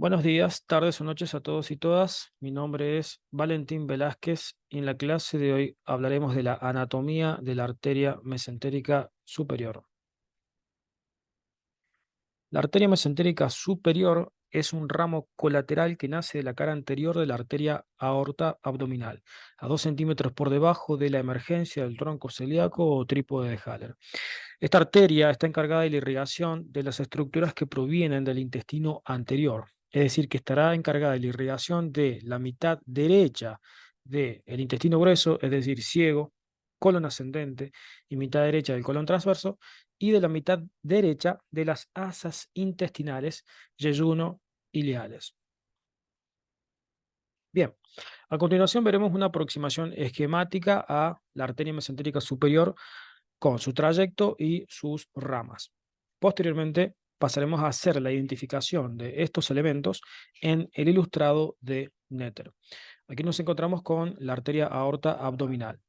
Buenos días, tardes o noches a todos y todas. Mi nombre es Valentín Velázquez y en la clase de hoy hablaremos de la anatomía de la arteria mesentérica superior. La arteria mesentérica superior es un ramo colateral que nace de la cara anterior de la arteria aorta abdominal, a 2 centímetros por debajo de la emergencia del tronco celíaco o trípode de Haller. Esta arteria está encargada de la irrigación de las estructuras que provienen del intestino anterior, es decir, que estará encargada de la irrigación de la mitad derecha del intestino grueso, es decir, ciego, colon ascendente y mitad derecha del colon transverso, y de la mitad derecha de las asas intestinales, yeyuno y ileales. Bien, a continuación veremos una aproximación esquemática a la arteria mesentérica superior con su trayecto y sus ramas. Posteriormente pasaremos a hacer la identificación de estos elementos en el ilustrado de Netter. Aquí nos encontramos con la arteria aorta abdominal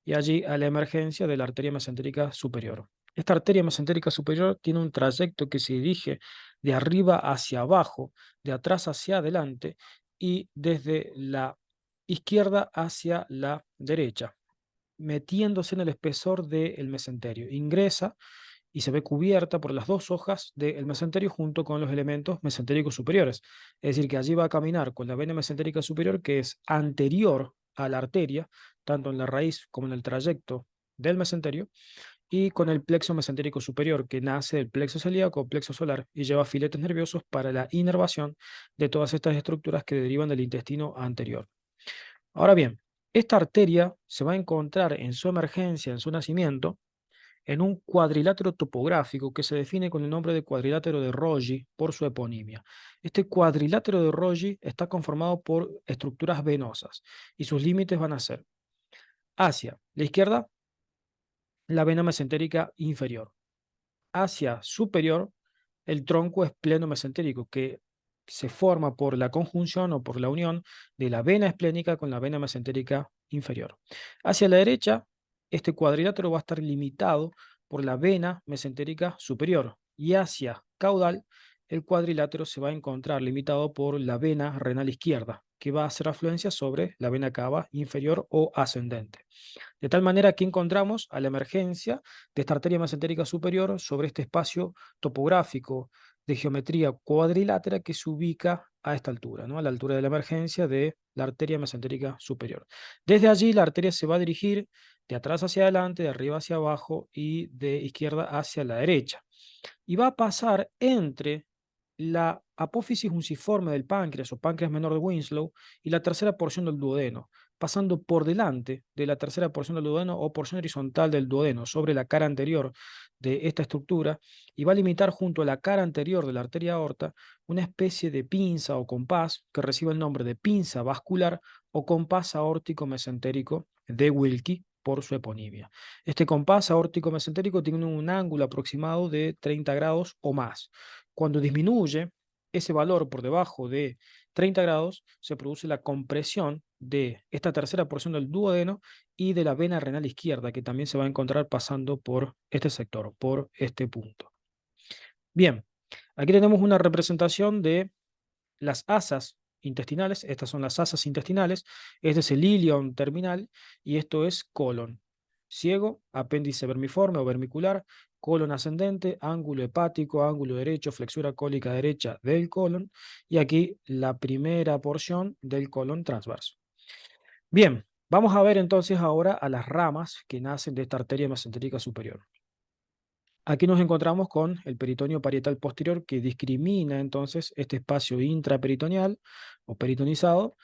y allí a la emergencia de la arteria mesentérica superior. Esta arteria mesentérica superior tiene un trayecto que se dirige de arriba hacia abajo, de atrás hacia adelante y desde la izquierda hacia la derecha, metiéndose en el espesor del mesenterio. Ingresa y se ve cubierta por las dos hojas del mesenterio junto con los elementos mesentéricos superiores. Es decir, que allí va a caminar con la vena mesentérica superior, que es anterior a la arteria, tanto en la raíz como en el trayecto del mesenterio, y con el plexo mesentérico superior, que nace del plexo celíaco o plexo solar y lleva filetes nerviosos para la inervación de todas estas estructuras que derivan del intestino anterior. Ahora bien, esta arteria se va a encontrar en su emergencia, en su nacimiento, en un cuadrilátero topográfico que se define con el nombre de cuadrilátero de Roggi por su eponimia. Este cuadrilátero de Roggi está conformado por estructuras venosas y sus límites van a ser hacia la izquierda, la vena mesentérica inferior, hacia superior, el tronco espleno mesentérico, que se forma por la conjunción o por la unión de la vena esplénica con la vena mesentérica inferior. Hacia la derecha, este cuadrilátero va a estar limitado por la vena mesentérica superior y hacia caudal, el cuadrilátero se va a encontrar limitado por la vena renal izquierda, que va a hacer afluencia sobre la vena cava inferior o ascendente. De tal manera que encontramos a la emergencia de esta arteria mesentérica superior sobre este espacio topográfico de geometría cuadrilátera que se ubica a esta altura, ¿no? A la altura de la emergencia de la arteria mesentérica superior. Desde allí la arteria se va a dirigir de atrás hacia adelante, de arriba hacia abajo y de izquierda hacia la derecha. Y va a pasar entre la apófisis unciforme del páncreas o páncreas menor de Winslow y la tercera porción del duodeno, pasando por delante de la tercera porción del duodeno o porción horizontal del duodeno sobre la cara anterior de esta estructura, y va a limitar junto a la cara anterior de la arteria aorta una especie de pinza o compás que recibe el nombre de pinza vascular o compás aórtico mesentérico de Wilkie por su eponimia. Este compás aórtico mesentérico tiene un ángulo aproximado de 30 grados o más. Cuando disminuye ese valor por debajo de 30 grados, se produce la compresión de esta tercera porción del duodeno y de la vena renal izquierda, que también se va a encontrar pasando por este sector, por este punto. Bien, aquí tenemos una representación de las asas intestinales. Estas son las asas intestinales. Este es el ilion terminal y esto es colon. Ciego, apéndice vermiforme o vermicular, colon ascendente, ángulo hepático, ángulo derecho, flexura cólica derecha del colon y aquí la primera porción del colon transverso. Bien, vamos a ver entonces ahora a las ramas que nacen de esta arteria mesentérica superior. Aquí nos encontramos con el peritoneo parietal posterior que discrimina entonces este espacio intraperitoneal o peritonizado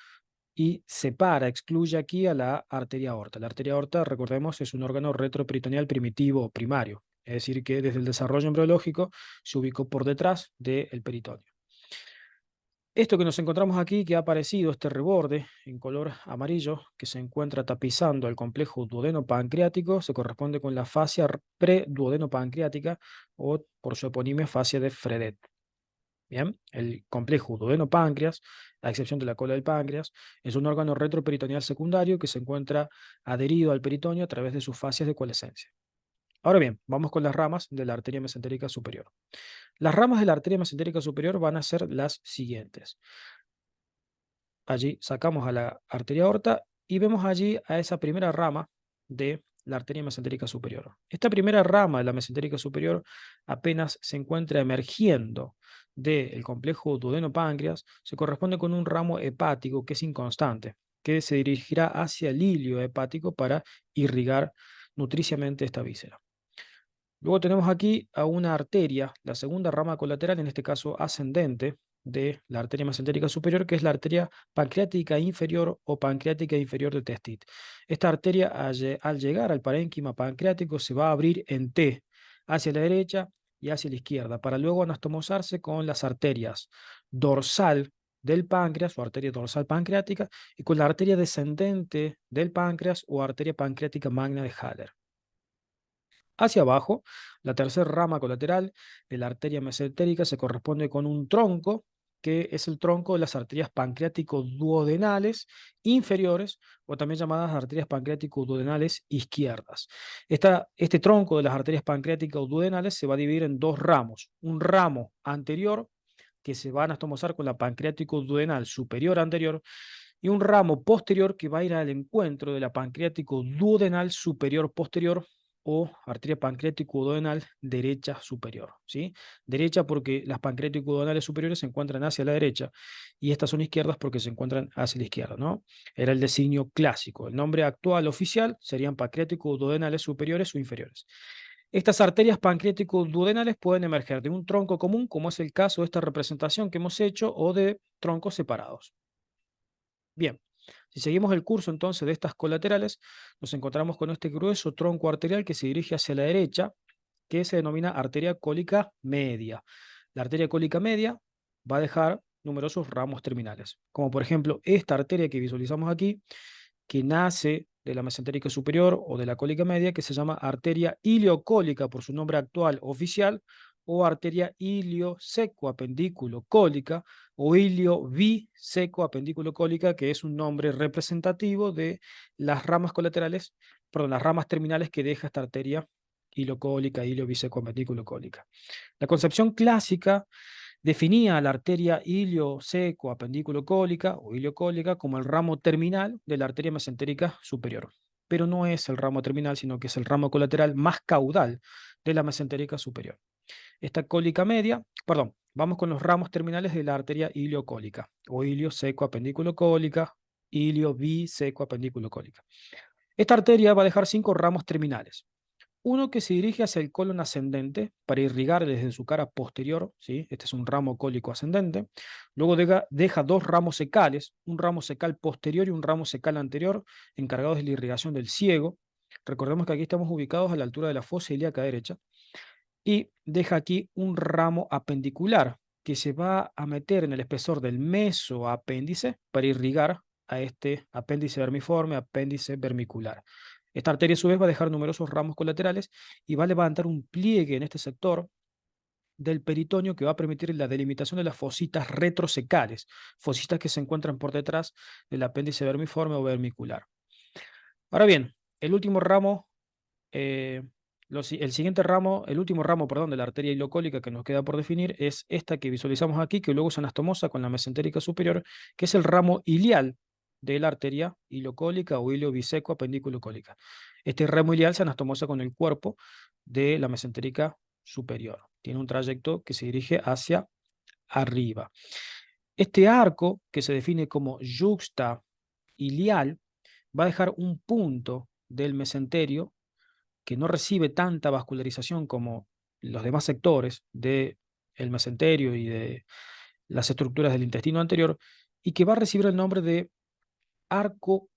y separa, excluye aquí a la arteria aorta. La arteria aorta, recordemos, es un órgano retroperitoneal primitivo o primario, es decir, que desde el desarrollo embriológico se ubicó por detrás del peritoneo. Esto que nos encontramos aquí, que ha aparecido este reborde en color amarillo, que se encuentra tapizando el complejo duodeno-pancreático, se corresponde con la fascia preduodeno-pancreática o, por su eponimia, fascia de Fredet. Bien, el complejo duodeno-páncreas, a excepción de la cola del páncreas, es un órgano retroperitoneal secundario que se encuentra adherido al peritoneo a través de sus fascias de coalescencia. Ahora bien, vamos con las ramas de la arteria mesentérica superior. Las ramas de la arteria mesentérica superior van a ser las siguientes. Allí sacamos a la arteria aorta y vemos allí a esa primera rama de la arteria mesentérica superior. Esta primera rama de la mesentérica superior apenas se encuentra emergiendo del complejo duodeno-páncreas, se corresponde con un ramo hepático que es inconstante, que se dirigirá hacia el hilio hepático para irrigar nutriciamente esta víscera. Luego tenemos aquí a una arteria, la segunda rama colateral, en este caso ascendente, de la arteria mesentérica superior, que es la arteria pancreática inferior o pancreática inferior de Testit. Esta arteria, al llegar al parénquima pancreático, se va a abrir en T, hacia la derecha y hacia la izquierda, para luego anastomosarse con las arterias dorsal del páncreas o arteria dorsal pancreática y con la arteria descendente del páncreas o arteria pancreática magna de Haller. Hacia abajo, la tercera rama colateral de la arteria mesentérica se corresponde con un tronco, que es el tronco de las arterias pancreático-duodenales inferiores, o también llamadas arterias pancreático-duodenales izquierdas. Este tronco de las arterias pancreático-duodenales se va a dividir en dos ramos. Un ramo anterior, que se va a anastomosar con la pancreático-duodenal superior anterior, y un ramo posterior que va a ir al encuentro de la pancreático-duodenal superior posterior, o arteria pancreático-duodenal derecha superior, ¿sí? Derecha porque las pancreático-duodenales superiores se encuentran hacia la derecha y estas son izquierdas porque se encuentran hacia la izquierda, ¿no? Era el designio clásico. El nombre actual oficial serían pancreático-duodenales superiores o inferiores. Estas arterias pancreático-duodenales pueden emerger de un tronco común, como es el caso de esta representación que hemos hecho, o de troncos separados. Bien, si seguimos el curso entonces de estas colaterales, nos encontramos con este grueso tronco arterial que se dirige hacia la derecha, que se denomina arteria cólica media. La arteria cólica media va a dejar numerosos ramos terminales, como por ejemplo esta arteria que visualizamos aquí, que nace de la mesentérica superior o de la cólica media, que se llama arteria iliocólica por su nombre actual oficial, o arteria ilioseco-apendículo-cólica o ilio-biseco-apendículo-cólica, que es un nombre representativo de las ramas colaterales, perdón, las ramas terminales que deja esta arteria iliocólica, ilio-biseco-apendículo-cólica. La concepción clásica definía la arteria ilio-seco-apendículo-cólica o iliocólica como el ramo terminal de la arteria mesentérica superior. Pero no es el ramo terminal, sino que es el ramo colateral más caudal de la mesentérica superior. Esta cólica media, perdón, vamos con los ramos terminales de la arteria iliocólica o ilio-seco-apendículo-cólica, ilio-biseco-apendículo-cólica. Esta arteria va a dejar 5 ramos terminales. Uno que se dirige hacia el colon ascendente para irrigar desde su cara posterior, ¿sí? Este es un ramo cólico ascendente. Luego deja 2 ramos secales, un ramo secal posterior y un ramo secal anterior, encargados de la irrigación del ciego. Recordemos que aquí estamos ubicados a la altura de la fosa ilíaca derecha. Y deja aquí un ramo apendicular que se va a meter en el espesor del mesoapéndice para irrigar a este apéndice vermiforme, apéndice vermicular. Esta arteria a su vez va a dejar numerosos ramos colaterales y va a levantar un pliegue en este sector del peritoneo que va a permitir la delimitación de las fositas retrosecales, fositas que se encuentran por detrás del apéndice vermiforme o vermicular. Ahora bien, el último ramo eh, el siguiente ramo, el último ramo, perdón, de la arteria ilocólica que nos queda por definir es esta que visualizamos aquí, que luego se anastomosa con la mesentérica superior, que es el ramo ilial de la arteria ilocólica o iliobiseco apendículo cólica. Este ramo ilial se anastomosa con el cuerpo de la mesentérica superior. Tiene un trayecto que se dirige hacia arriba. Este arco, que se define como yuxta ilial, va a dejar un punto del mesenterio que no recibe tanta vascularización como los demás sectores del mesenterio y de las estructuras del intestino anterior, y que va a recibir el nombre de arco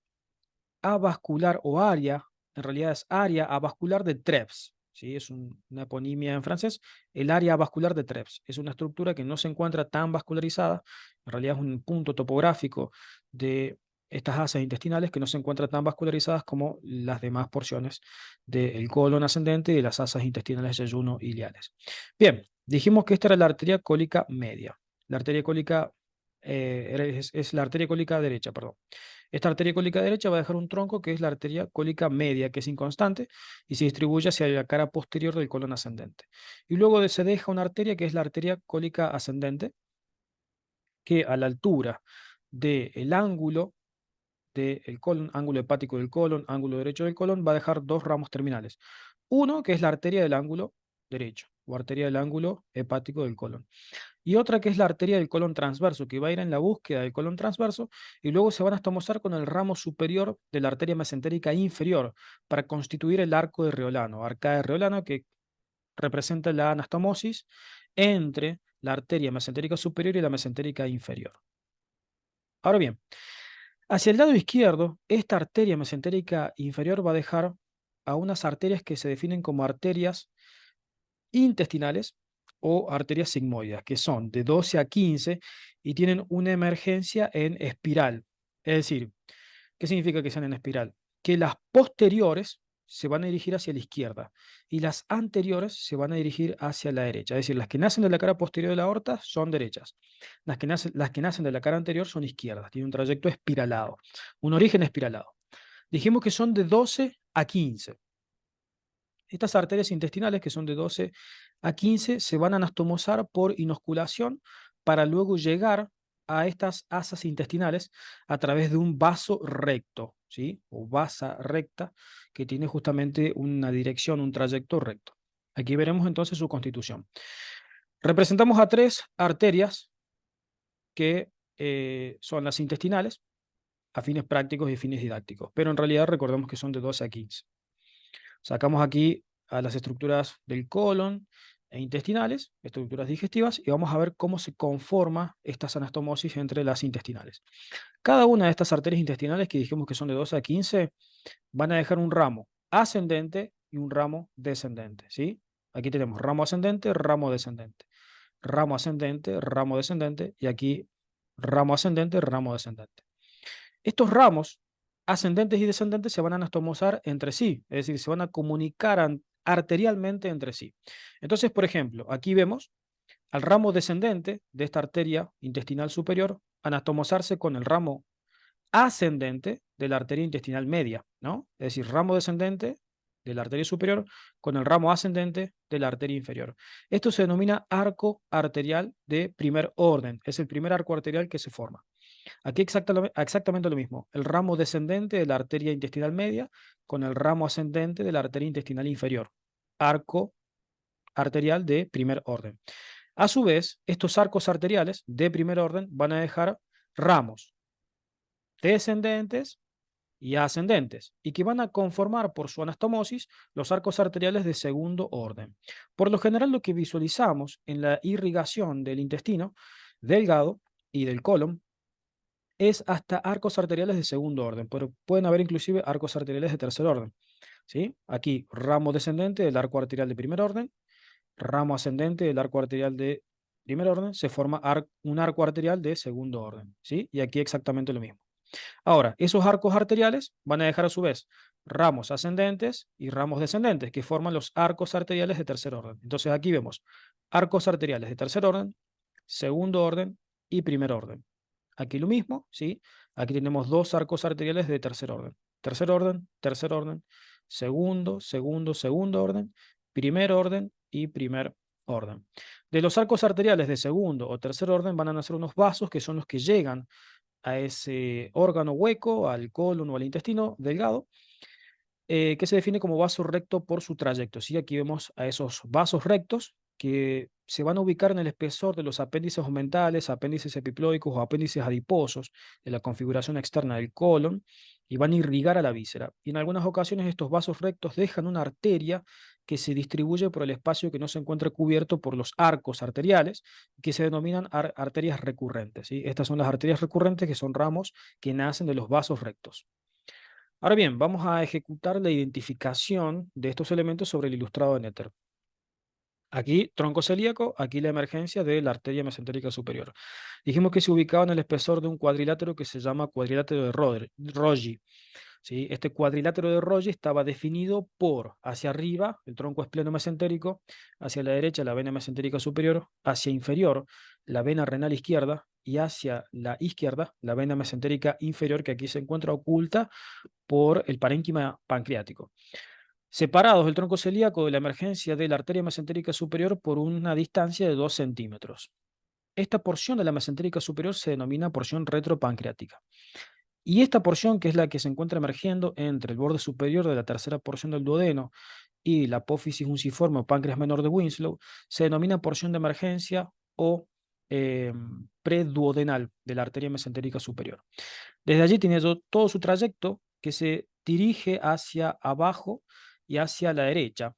avascular o área, en realidad es área avascular de Trebs. ¿Sí? Es una eponimia en francés. El área avascular de Trebs es una estructura que no se encuentra tan vascularizada, en realidad es un punto topográfico de estas asas intestinales que no se encuentran tan vascularizadas como las demás porciones del colon ascendente y de las asas intestinales yeyuno-iliales. Bien, dijimos que esta era la arteria cólica media. La arteria cólica es la arteria cólica derecha, perdón. Esta arteria cólica derecha va a dejar un tronco que es la arteria cólica media, que es inconstante y se distribuye hacia la cara posterior del colon ascendente. Y luego se deja una arteria que es la arteria cólica ascendente, que a la altura del ángulo del colon, ángulo hepático del colon, ángulo derecho del colon, va a dejar dos ramos terminales. Uno que es la arteria del ángulo derecho o arteria del ángulo hepático del colon. Y otra que es la arteria del colon transverso, que va a ir en la búsqueda del colon transverso y luego se van a estomosar con el ramo superior de la arteria mesentérica inferior para constituir el arco de Riolano, arcada de Riolano, que representa la anastomosis entre la arteria mesentérica superior y la mesentérica inferior. Ahora bien, hacia el lado izquierdo, esta arteria mesentérica inferior va a dejar a unas arterias que se definen como arterias intestinales o arterias sigmoides, que son de 12 a 15 y tienen una emergencia en espiral. Es decir, ¿qué significa que sean en espiral? Que las posteriores se van a dirigir hacia la izquierda y las anteriores se van a dirigir hacia la derecha. Es decir, las que nacen de la cara posterior de la aorta son derechas. Las que nacen de la cara anterior son izquierdas. Tiene un trayecto espiralado, un origen espiralado. Dijimos que son de 12 a 15. Estas arterias intestinales, que son de 12 a 15, se van a anastomosar por inosculación para luego llegar a estas asas intestinales a través de un vaso recto, ¿sí? O vasa recta, que tiene justamente una dirección, un trayecto recto. Aquí veremos entonces su constitución. Representamos a tres arterias que son las intestinales, a fines prácticos y fines didácticos, pero en realidad recordemos que son de 12 a 15. Sacamos aquí a las estructuras del colon e intestinales, estructuras digestivas, y vamos a ver cómo se conforma esta anastomosis entre las intestinales. Cada una de estas arterias intestinales, que dijimos que son de 12 a 15, van a dejar un ramo ascendente y un ramo descendente, ¿sí? Aquí tenemos ramo ascendente, ramo descendente, ramo ascendente, ramo descendente, y aquí ramo ascendente, ramo descendente. Estos ramos ascendentes y descendentes se van a anastomosar entre sí, es decir, se van a comunicar arterialmente entre sí. Entonces, por ejemplo, aquí vemos al ramo descendente de esta arteria intestinal superior anastomosarse con el ramo ascendente de la arteria intestinal media, ¿no? Es decir, ramo descendente de la arteria superior con el ramo ascendente de la arteria inferior. Esto se denomina arco arterial de primer orden, es el primer arco arterial que se forma. Aquí exactamente lo mismo, el ramo descendente de la arteria intestinal media con el ramo ascendente de la arteria intestinal inferior, arco arterial de primer orden. A su vez, estos arcos arteriales de primer orden van a dejar ramos descendentes y ascendentes, y que van a conformar por su anastomosis los arcos arteriales de segundo orden. Por lo general, lo que visualizamos en la irrigación del intestino delgado y del colon es hasta arcos arteriales de segundo orden, pero pueden haber inclusive arcos arteriales de tercer orden, ¿sí? Aquí, ramo descendente del arco arterial de primer orden, ramo ascendente del arco arterial de primer orden, se forma un arco arterial de segundo orden, ¿sí? Y aquí exactamente lo mismo. Ahora, esos arcos arteriales van a dejar a su vez ramos ascendentes y ramos descendentes, que forman los arcos arteriales de tercer orden. Entonces aquí vemos arcos arteriales de tercer orden, segundo orden y primer orden. Aquí lo mismo, ¿sí? Aquí tenemos dos arcos arteriales de tercer orden, segundo, segundo, segundo orden, primer orden y primer orden. De los arcos arteriales de segundo o tercer orden van a nacer unos vasos que son los que llegan a ese órgano hueco, al colon o al intestino delgado, que se define como vaso recto por su trayecto. ¿Sí? Aquí vemos a esos vasos rectos que se van a ubicar en el espesor de los apéndices omentales, apéndices epiploicos o apéndices adiposos de la configuración externa del colon y van a irrigar a la víscera. Y en algunas ocasiones estos vasos rectos dejan una arteria que se distribuye por el espacio que no se encuentra cubierto por los arcos arteriales, que se denominan arterias recurrentes. ¿Sí? Estas son las arterias recurrentes, que son ramos que nacen de los vasos rectos. Ahora bien, vamos a ejecutar la identificación de estos elementos sobre el ilustrado de Netter. Aquí tronco celíaco, aquí la emergencia de la arteria mesentérica superior. Dijimos que se ubicaba en el espesor de un cuadrilátero que se llama cuadrilátero de Roggi. ¿Sí? Este cuadrilátero de Roggi estaba definido por hacia arriba el tronco espleno mesentérico, hacia la derecha la vena mesentérica superior, hacia inferior la vena renal izquierda y hacia la izquierda, la vena mesentérica inferior, que aquí se encuentra oculta por el parénquima pancreático. Separados el tronco celíaco de la emergencia de la arteria mesentérica superior por una distancia de 2 centímetros. Esta porción de la mesentérica superior se denomina porción retropancreática. Y esta porción, que es la que se encuentra emergiendo entre el borde superior de la tercera porción del duodeno y la apófisis unciforme o páncreas menor de Winslow, se denomina porción de emergencia o preduodenal de la arteria mesentérica superior. Desde allí tiene todo su trayecto que se dirige hacia abajo y hacia la derecha,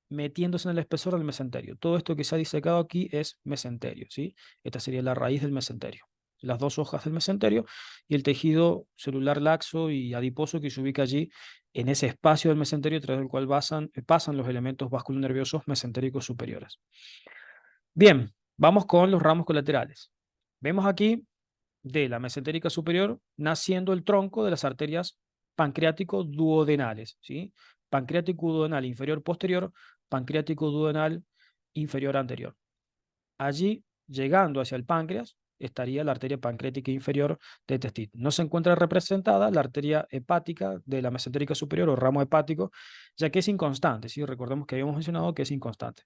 metiéndose en el espesor del mesenterio. Todo esto que se ha disecado aquí es mesenterio, ¿sí? Esta sería la raíz del mesenterio. Las dos hojas del mesenterio y el tejido celular laxo y adiposo que se ubica allí en ese espacio del mesenterio a través del cual pasan los elementos vasculonerviosos mesentéricos superiores. Bien, vamos con los ramos colaterales. Vemos aquí de la mesentérica superior naciendo el tronco de las arterias pancreático-duodenales, ¿sí? Pancreático duodenal inferior posterior, pancreático duodenal inferior anterior. Allí, llegando hacia el páncreas, estaría la arteria pancreática inferior de testículo. No se encuentra representada la arteria hepática de la mesentérica superior o ramo hepático, ya que es inconstante, ¿sí? Recordemos que habíamos mencionado que es inconstante.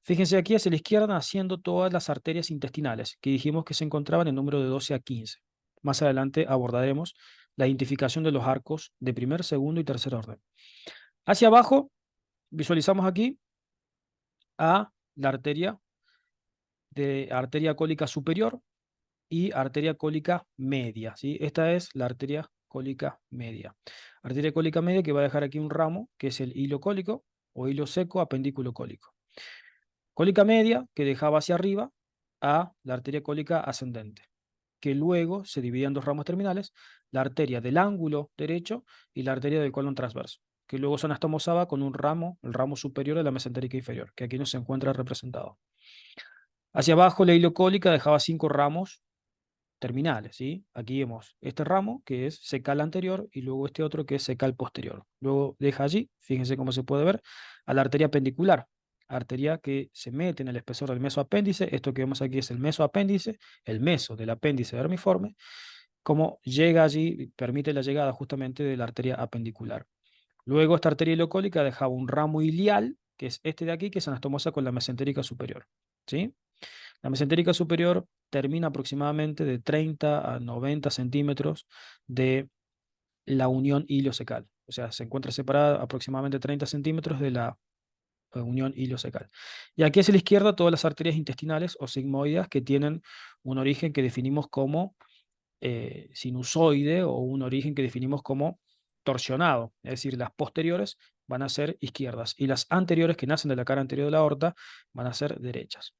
Fíjense aquí hacia la izquierda haciendo todas las arterias intestinales, que dijimos que se encontraban en número de 12 a 15. Más adelante abordaremos la identificación de los arcos de primer, segundo y tercer orden. Hacia abajo, visualizamos aquí a la arteria cólica superior y arteria cólica media, ¿sí? Esta es la arteria cólica media. Arteria cólica media que va a dejar aquí un ramo, que es el hilo cólico o hilo seco apendículo cólico. Cólica media, que dejaba hacia arriba a la arteria cólica ascendente, que luego se dividía en dos ramos terminales, la arteria del ángulo derecho y la arteria del colon transverso, que luego se anastomosaba con un ramo, el ramo superior de la mesentérica inferior, que aquí no se encuentra representado. Hacia abajo, la ilocólica dejaba 5 ramos terminales, ¿sí? Aquí vemos este ramo, que es secal anterior, y luego este otro, que es secal posterior. Luego deja allí, fíjense cómo se puede ver, a la arteria pendicular, arteria que se mete en el espesor del mesoapéndice. Esto que vemos aquí es el mesoapéndice, el meso del apéndice vermiforme, como llega allí, permite la llegada justamente de la arteria apendicular. Luego esta arteria ilocólica dejaba un ramo ilial, que es este de aquí, que se anastomosa con la mesentérica superior, ¿sí? La mesentérica superior termina aproximadamente de 30 a 90 centímetros de la unión iliocecal. O sea, se encuentra separada aproximadamente 30 centímetros de la unión iliocecal. Y aquí hacia la izquierda todas las arterias intestinales o sigmoides que tienen un origen que definimos como sinusoide o un origen que definimos como torsionado. Es decir, las posteriores van a ser izquierdas y las anteriores que nacen de la cara anterior de la aorta van a ser derechas.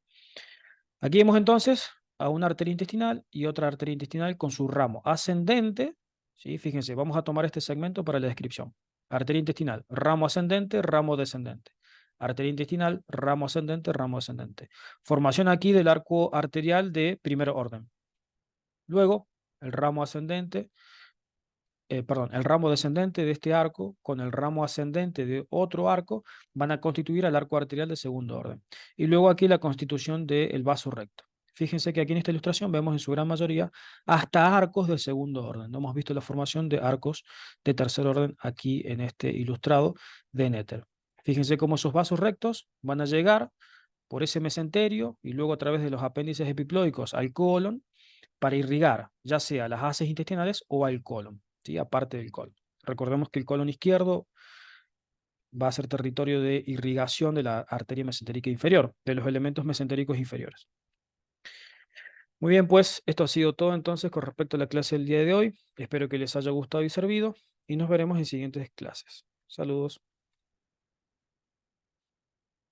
Aquí vemos entonces a una arteria intestinal y otra arteria intestinal con su ramo ascendente, ¿sí? Fíjense, vamos a tomar este segmento para la descripción. Arteria intestinal, ramo ascendente, ramo descendente. Arteria intestinal, ramo ascendente, ramo descendente. Formación aquí del arco arterial de primer orden. Luego, el ramo ascendente, el ramo descendente de este arco con el ramo ascendente de otro arco van a constituir al arco arterial de segundo orden. Y luego aquí la constitución del vaso recto. Fíjense que aquí en esta ilustración vemos en su gran mayoría hasta arcos de segundo orden. No hemos visto la formación de arcos de tercer orden aquí en este ilustrado de Netter. Fíjense cómo esos vasos rectos van a llegar por ese mesenterio y luego a través de los apéndices epiploicos al colon para irrigar, ya sea las haces intestinales o al colon, ¿sí? Aparte del colon. Recordemos que el colon izquierdo va a ser territorio de irrigación de la arteria mesentérica inferior, de los elementos mesentéricos inferiores. Muy bien, pues esto ha sido todo entonces con respecto a la clase del día de hoy. Espero que les haya gustado y servido y nos veremos en siguientes clases. Saludos.